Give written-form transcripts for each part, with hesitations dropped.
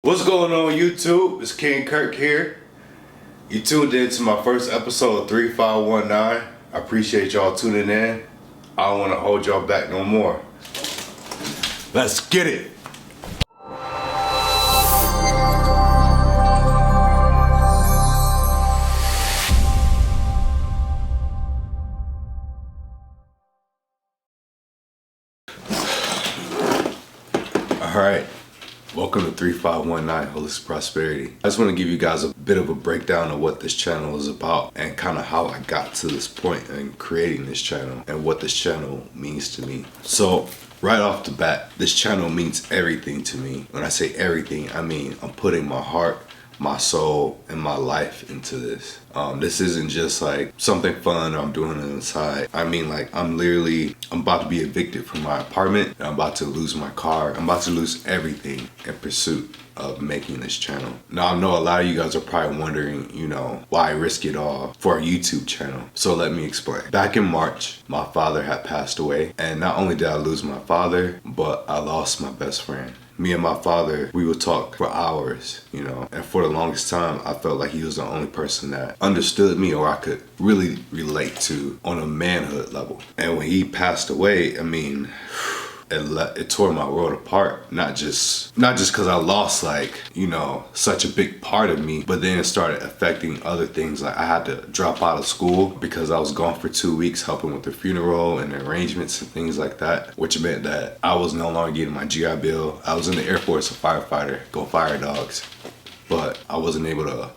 What's going on YouTube? It's King Kirk here. You tuned in to my first episode of 3519. I appreciate y'all tuning in. I don't want to hold y'all back no more. Let's get it. Alright, welcome to 3519 Holistic Prosperity. I just want to give you guys a bit of a breakdown of what this channel is about and kind of how I got to this point in creating this channel and what this channel means to me. So, right off the bat, this channel means everything to me. When I say everything, I mean I'm putting my heart, my soul, and my life into this. This isn't just like something fun I'm doing on the side. I mean, like, I'm about to be evicted from my apartment, and I'm about to lose my car. I'm about to lose everything in pursuit of making this channel. Now, I know a lot of you guys are probably wondering, why risk it all for a YouTube channel. So let me explain. Back in March, my father had passed away, and not only did I lose my father, but I lost my best friend. Me and my father, we would talk for hours, and for the longest time, I felt like he was the only person that understood me or I could really relate to on a manhood level. And when he passed away, I mean, it tore my world apart. Not just because I lost such a big part of me, but then it started affecting other things. Like I had to drop out of school because I was gone for 2 weeks helping with the funeral and arrangements and things like that, which meant that I was no longer getting my GI Bill. I was in the Air Force, a firefighter, go fire dogs, but I wasn't able to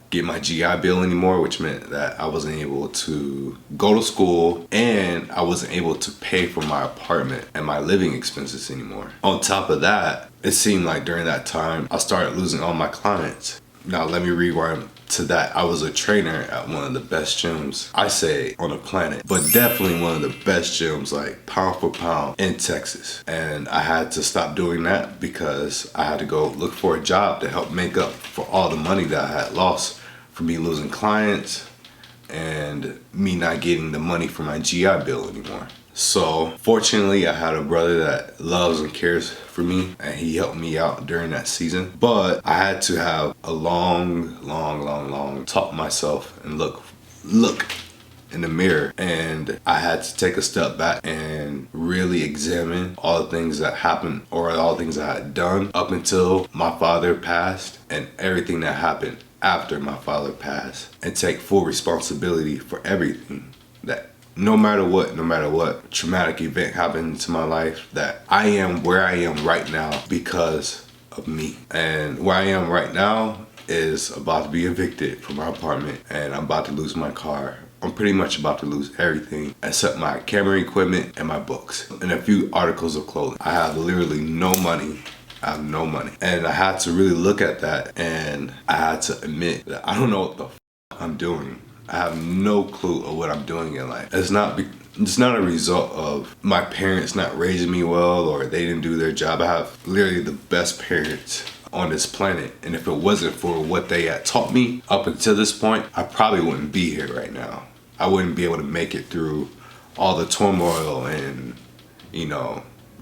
get my GI Bill anymore, which meant that I wasn't able to go to school and I wasn't able to pay for my apartment and my living expenses anymore. On top of that, it seemed like during that time, I started losing all my clients. Now, let me rewind to that. I was a trainer at one of the best gyms, I say, on the planet, but definitely one of the best gyms, like pound for pound, in Texas. And I had to stop doing that because I had to go look for a job to help make up for all the money that I had lost from me losing clients and me not getting the money for my GI Bill anymore. So fortunately, I had a brother that loves and cares for me, and he helped me out during that season. But I had to have a long talk to myself and look in the mirror, and I had to take a step back and really examine all the things that happened or all the things I had done up until my father passed and everything that happened after my father passed, and take full responsibility for everything. That no matter what traumatic event happened to my life, that I am where I am right now because of me. And where I am right now is about to be evicted from my apartment, and I'm about to lose my car. I'm pretty much about to lose everything except my camera equipment and my books and a few articles of clothing. I have literally no money. I have no money. And I had to really look at that, and I had to admit that I don't know what the I'm doing. I have no clue of what I'm doing in life. It's not a result of my parents not raising me well or they didn't do their job. I have literally the best parents on this planet, and if it wasn't for what they had taught me up until this point, I probably wouldn't be here right now. I wouldn't be able to make it through all the turmoil and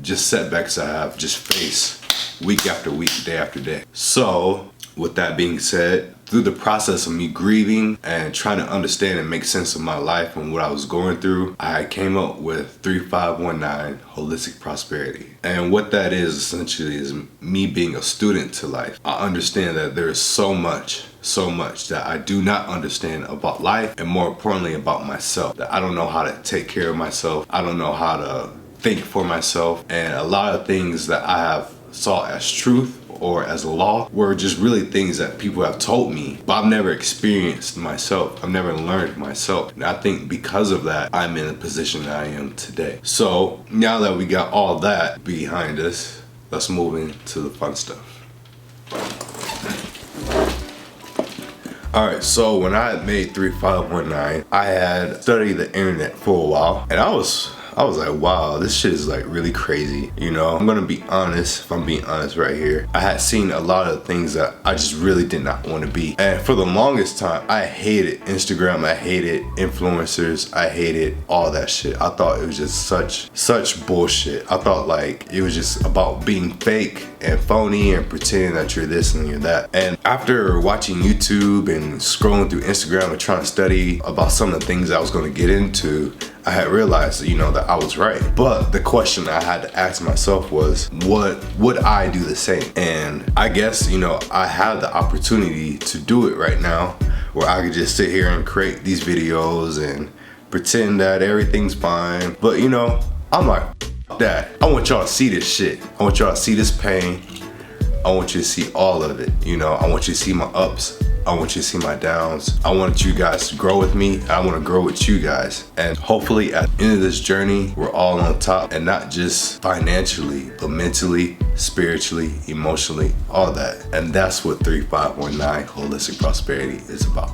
just setbacks I have just faced week after week, day after day. So with that being said, through the process of me grieving and trying to understand and make sense of my life and what I was going through, I came up with 3519 Holistic Prosperity. And what that is essentially is me being a student to life. I understand that there is so much that I do not understand about life, and more importantly about myself, that I don't know how to take care of myself. I don't know how to think for myself, and a lot of things that I have saw as truth or as a law were just really things that people have told me, but I've never experienced myself. I've never learned myself. And I think because of that, I'm in the position that I am today. So now that we got all that behind us, let's move into the fun stuff. Alright, so when I had made 3519, I had studied the internet for a while, and I was I was like, wow, this shit is like really crazy. You know, I'm gonna be honest, if I'm being honest right here, I had seen a lot of things that I just really did not want to be. And for the longest time, I hated Instagram, I hated influencers, I hated all that shit. I thought it was just such bullshit. I thought like it was just about being fake and phony and pretending that you're this and you're that. And after watching YouTube and scrolling through Instagram and trying to study about some of the things I was going to get into, I had realized, you know, that I was right. But the question I had to ask myself was, what would I do the same? And I guess, you know, I have the opportunity to do it right now, where I could just sit here and create these videos and pretend that everything's fine. But you know, I'm like, F that. I want y'all to see this shit. I want y'all to see this pain. I want you to see all of it. You know, I want you to see my ups. I want you to see my downs. I want you guys to grow with me. I want to grow with you guys. And hopefully at the end of this journey, we're all on top, and not just financially, but mentally, spiritually, emotionally, all that. And that's what 3519 Holistic Prosperity is about.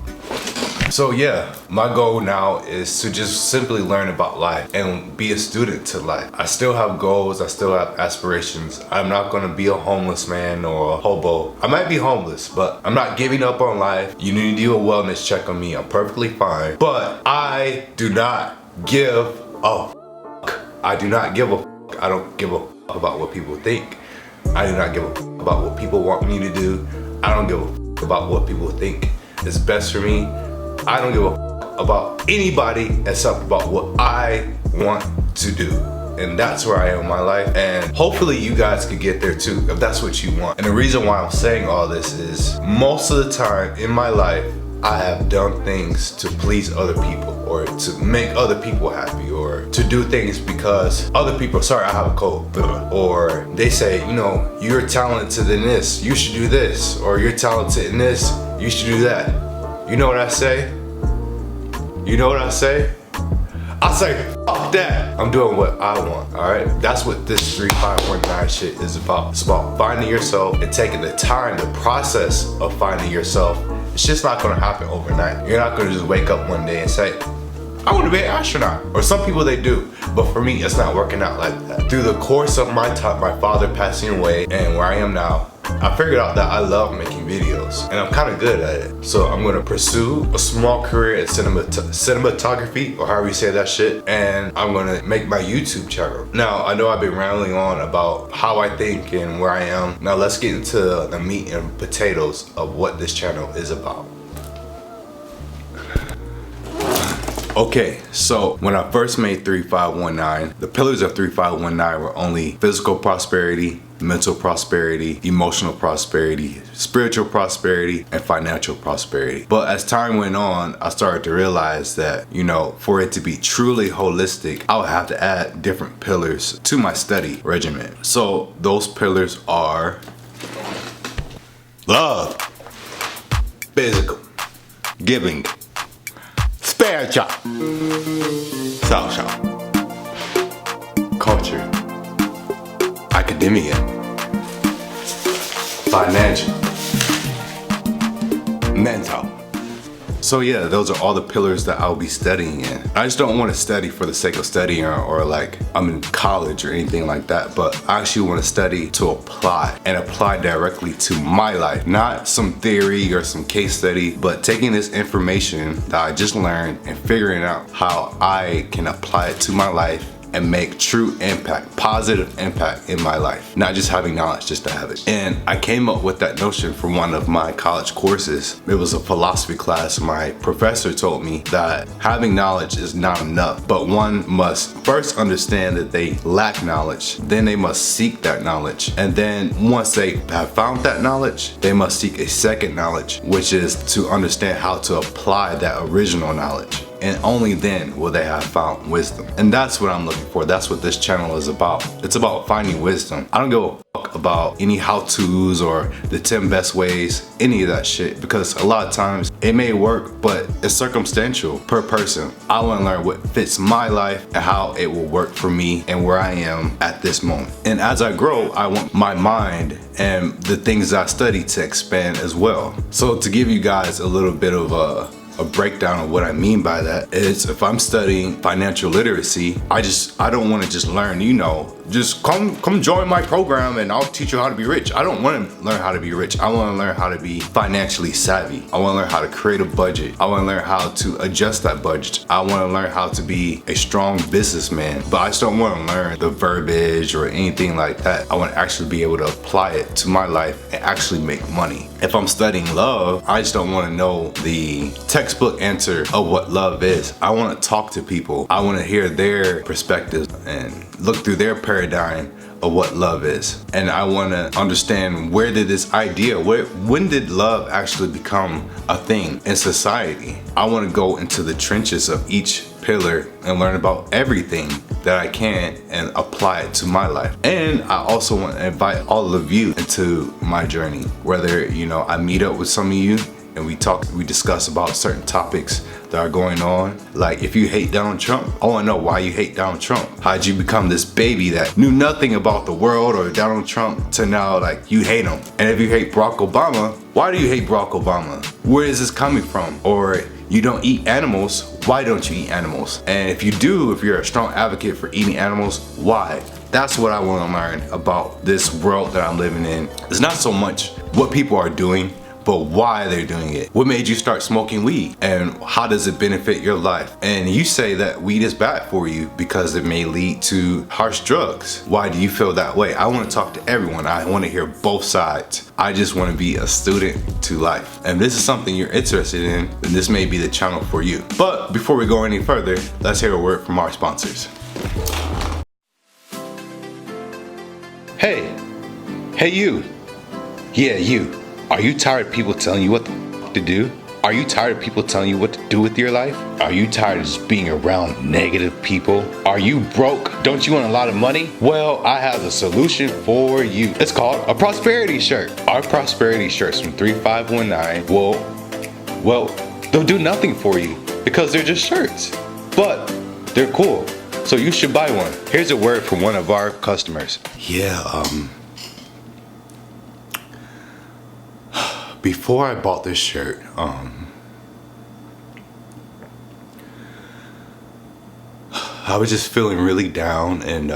So yeah, my goal now is to just simply learn about life and be a student to life. I still have goals, I still have aspirations. I'm not gonna be a homeless man or a hobo. I might be homeless, but I'm not giving up on life. You need to do a wellness check on me, I'm perfectly fine. But I do not give a fuck. I do not give a fuck. I don't give a fuck about what people think. I do not give a fuck about what people want me to do. I don't give a fuck about what people think is best for me. I don't give a f about anybody except about what I want to do. And that's where I am in my life. And hopefully you guys could get there too, if that's what you want. And the reason why I'm saying all this is most of the time in my life, I have done things to please other people or to make other people happy or to do things because other people, sorry, I have a cold. Or they say, you know, you're talented in this, you should do this. Or you're talented in this, you should do that. You know what I say? You know what I say? I say, fuck that. I'm doing what I want, all right? That's what this 3519 shit is about. It's about finding yourself and taking the time, the process of finding yourself. It's just not gonna happen overnight. You're not gonna just wake up one day and say, I want to be an astronaut. Or some people they do, but for me, it's not working out like that. Through the course of my time, my father passing away and where I am now, I figured out that I love making videos and I'm kind of good at it. So I'm gonna pursue a small career in cinematography, or however you say that shit, and I'm gonna make my YouTube channel. Now, I know I've been rambling on about how I think and where I am. Now let's get into the meat and potatoes of what this channel is about. Okay, so when I first made 3519, the pillars of 3519 were only physical prosperity, mental prosperity, emotional prosperity, spiritual prosperity, and financial prosperity. But as time went on, I started to realize that, you know, for it to be truly holistic, I would have to add different pillars to my study regimen. So those pillars are love, physical, giving, spiritual, social, culture, academia, financial, mental. So yeah, those are all the pillars that I'll be studying in. I just don't want to study for the sake of studying or like I'm in college or anything like that, but I actually want to study to apply and apply directly to my life. Not some theory or some case study, but taking this information that I just learned and figuring out how I can apply it to my life and make true impact, positive impact in my life. Not just having knowledge just to have it. And I came up with that notion from one of my college courses. It was a philosophy class. My professor told me that having knowledge is not enough, but one must first understand that they lack knowledge, then they must seek that knowledge. And then once they have found that knowledge, they must seek a second knowledge, which is to understand how to apply that original knowledge. And only then will they have found wisdom. And that's what I'm looking for. That's what this channel is about. It's about finding wisdom. I don't give a fuck about any how-tos or the 10 best ways, any of that shit, because a lot of times it may work, but it's circumstantial per person. I want to learn what fits my life and how it will work for me and where I am at this moment. And as I grow, I want my mind and the things I study to expand as well. So to give you guys a little bit of a a breakdown of what I mean by that is if I'm studying financial literacy, I don't want to just learn, just come join my program and I'll teach you how to be rich. I don't want to learn how to be rich. I want to learn how to be financially savvy. I want to learn how to create a budget. I want to learn how to adjust that budget. I want to learn how to be a strong businessman, but I just don't want to learn the verbiage or anything like that. I want to actually be able to apply it to my life and actually make money. If I'm studying love, I just don't want to know the textbook answer of what love is. I want to talk to people. I want to hear their perspectives and look through their paradigm of what love is. And I want to understand when did love actually become a thing in society? I want to go into the trenches of each pillar and learn about everything that I can and apply it to my life. And I also want to invite all of you into my journey, whether I meet up with some of you and we discuss about certain topics that are going on. Like if you hate Donald Trump, I want to know why you hate Donald Trump. How'd you become this baby that knew nothing about the world or Donald Trump to now like you hate him? And if you hate Barack Obama, why do you hate Barack Obama? Where is this coming from? Or you don't eat animals, why don't you eat animals? And if you're a strong advocate for eating animals, why? That's what I want to learn about this world that I'm living in. It's not so much what people are doing, but why they're doing it. What made you start smoking weed? And how does it benefit your life? And you say that weed is bad for you because it may lead to harsh drugs. Why do you feel that way? I want to talk to everyone. I want to hear both sides. I just want to be a student to life. And if this is something you're interested in, then this may be the channel for you. But before we go any further, let's hear a word from our sponsors. Hey you. Yeah, you. Are you tired of people telling you what to do? Are you tired of people telling you what to do with your life? Are you tired of just being around negative people? Are you broke? Don't you want a lot of money? Well, I have a solution for you. It's called a prosperity shirt. Our prosperity shirts from 3519 well, they'll do nothing for you because they're just shirts, but they're cool. So you should buy one. Here's a word from one of our customers. Before I bought this shirt, I was just feeling really down and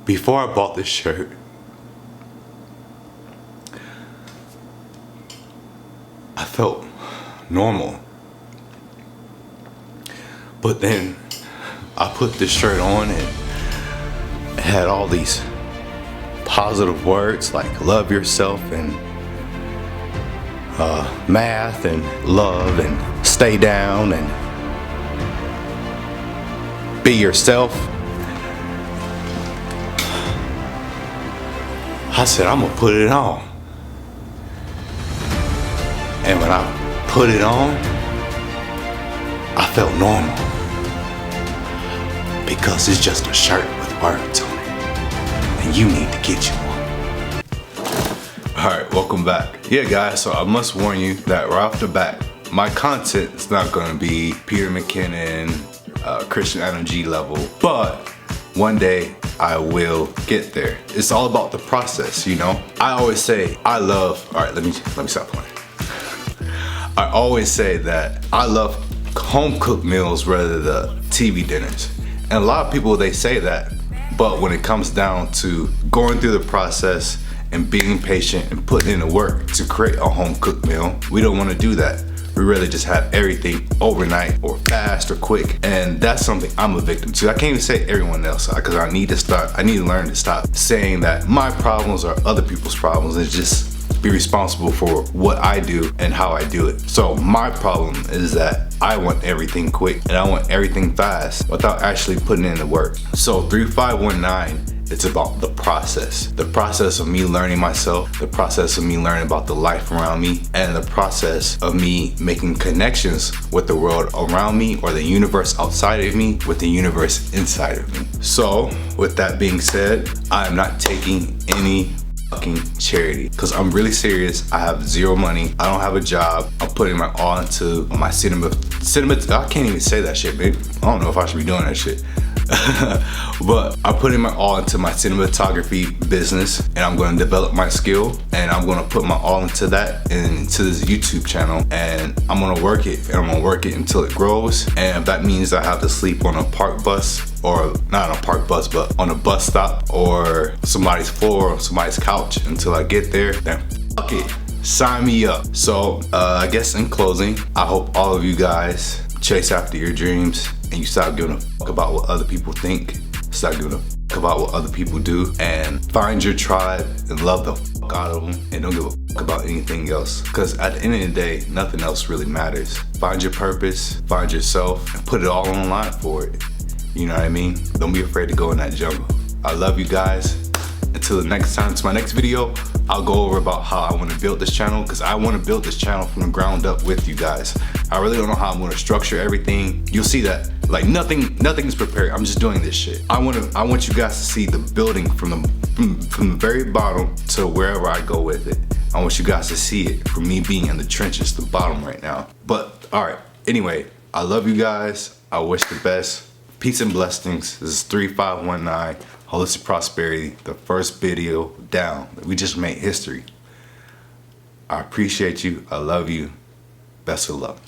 before I bought this shirt, I felt normal. But then I put this shirt on and it had all these positive words like love yourself and math and love and stay down and be yourself. I said, I'm gonna put it on. And when I put it on, I felt normal because it's just a shirt with words on it. And you need to get you one. Alright, welcome back. Yeah guys, so I must warn you that right off the bat, my content is not going to be Peter McKinnon, Christian Adam G level, but one day I will get there. It's all about the process, I always say alright, let me stop playing. I always say that I love home cooked meals rather than TV dinners. And a lot of people, they say that, but when it comes down to going through the process and being patient and putting in the work to create a home cooked meal, we don't want to do that. We really just have everything overnight or fast or quick, and that's something I'm a victim to. I can't even say everyone else because I need to learn to stop saying that my problems are other people's problems and just be responsible for what I do and how I do it. So my problem is that I want everything quick and I want everything fast without actually putting in the work. So 3519, it's about the process of me learning myself, the process of me learning about the life around me, and the process of me making connections with the world around me or the universe outside of me with the universe inside of me. So with that being said, I am not taking any fucking charity because I'm really serious. I have zero money. I don't have a job. I'm putting my all into my cinema. I can't even say that shit, babe. I don't know if I should be doing that shit. But I'm putting my all into my cinematography business, and I'm going to develop my skill, and I'm going to put my all into that and into this YouTube channel, and I'm going to work it, and I'm going to work it until it grows. And if that means I have to sleep on a park bus, or not on a park bus, but on a bus stop or somebody's floor or somebody's couch until I get there, then fuck it, sign me up. So I guess in closing, I hope all of you guys chase after your dreams and you stop giving a fuck about what other people think. Stop giving a fuck about what other people do, and find your tribe and love the fuck out of them, and don't give a fuck about anything else, because at the end of the day, nothing else really matters. Find your purpose, find yourself, and put it all on the line for it. You know what I mean? Don't be afraid to go in that jungle. I love you guys. Until the next time, to my next video, I'll go over about how I want to build this channel, because I want to build this channel from the ground up with you guys. I really don't know how I'm going to structure everything. You'll see that like nothing's prepared. I'm just doing this shit. I want you guys to see the building from the very bottom to wherever I go with it. I want you guys to see it from me being in the trenches, the bottom right now. But all right, anyway, I love you guys. I wish the best. Peace and blessings. This is 3519 Holistic Prosperity, the first video down. We just made history. I appreciate you. I love you. Best of luck.